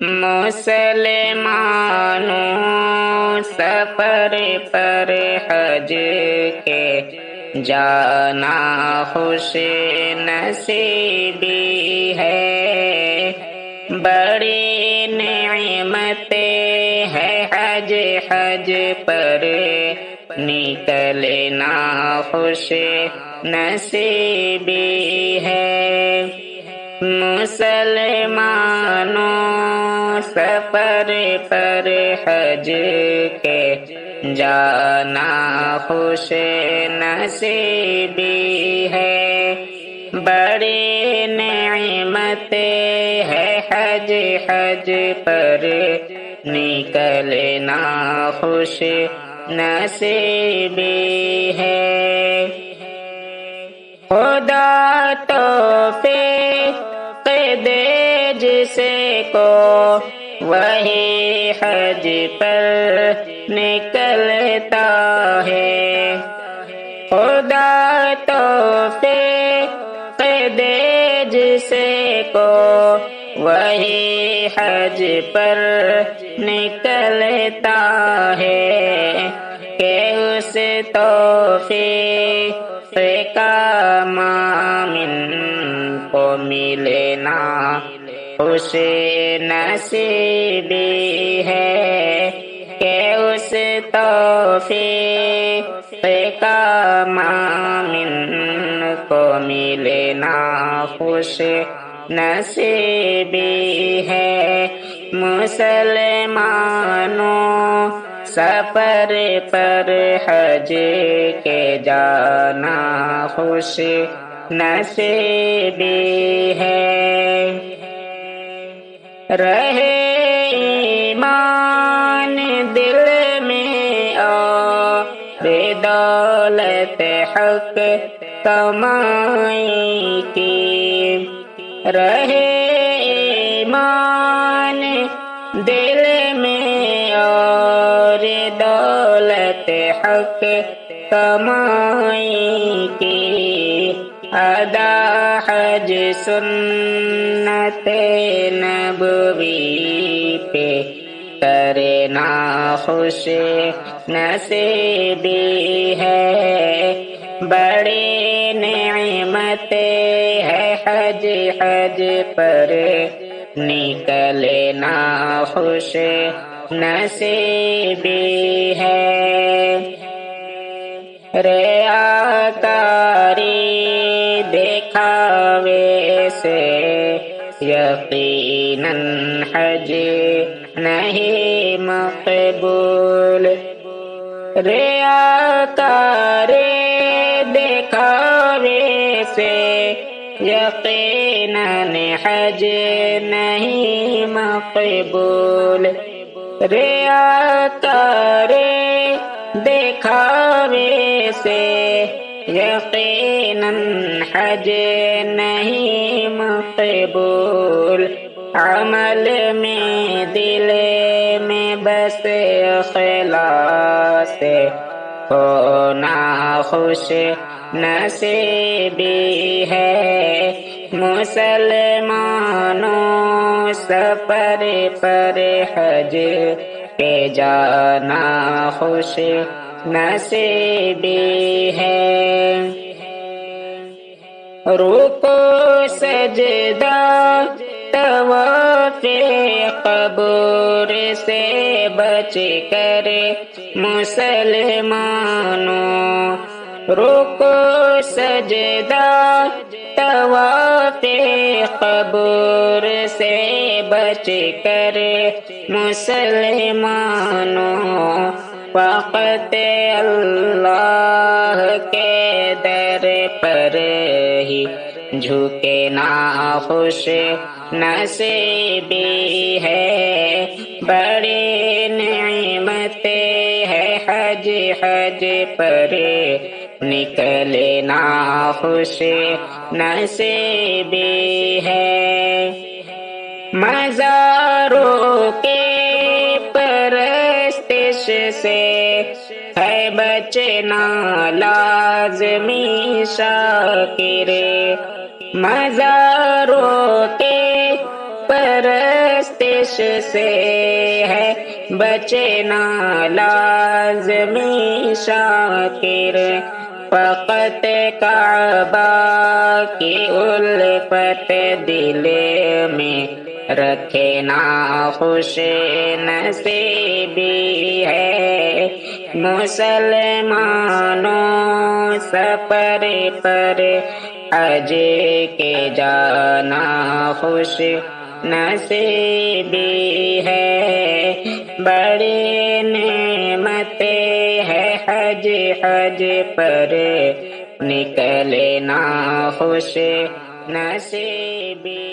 مسلمانوں سفر پر حج کے جانا خوش نصیبی ہے، بڑی نعمتیں ہے حج پر نکلنا خوش نصیبی ہے۔ مسلمانوں سفر پر حج کے جانا خوش نصیبی ہے، بڑی نعمتیں ہے حج پر نکلنا خوش نصیبی ہے۔ خدا توفیق دے جسے کو وہی حج پر نکلتا ہے، خدا توفیق دے جسے کو وہی حج پر نکلتا ہے، کہ اس توفیق کا مامن کو ملے نا خوش نصیبی ہے، کہ اس توفیق کا مامن کو ملے نا خوش نصیبی ہے۔ مسلمانوں سفر پر حج کے جانا خوش نصیبی ہے۔ رہے ایمان دل میں اور دولت حق کمائی کی، رہے ایمان دل میں اور دولت حق کمائی کی، ادا حج سنت نبوی پہ کرنا خوش نصیبی ہے، بڑی نعمتیں ہے حج پر نکلنا خوش نصیبی ہے۔ ریاکاری دکھاوے سے یقیناً حج نہیں مقبول، ریاکاری دکھاوے سے یقیناً حج نہیں مقبول، ریاکاری دکھاوے سے یقیناً حج نہیں مقبول، عمل میں دل میں بس اخلاص ہونا خوش نصیبی ہے۔ مسلمانوں سفر پر حج پہ جانا خوش نصیبی ہے۔ رکوع سجدہ طواف قبر سے بچ کر مسلمانوں، رکوع سجدہ طواف قبر سے بچ کر مسلمانوں، وقت اللہ کے در پر ہی جھکے نا خوش نصیبی ہے، بڑی نعمتیں ہے حج پر نکلے نا خوش نصیبی ہے۔ مزاروں کے پرستش سے ہے بچنا لازمی شاکر، مزاروں کے پرستش پرستش سے ہے بچنا لازمی شاکر، فقط کعبہ کی الفت دل میں رکھنا خوش نصیبی ہے، مسلمانوں سفر پر حج کے جانا خوش نصیبی ہے، بڑی نعمت ہے حج پر نکلنا خوش نصیبی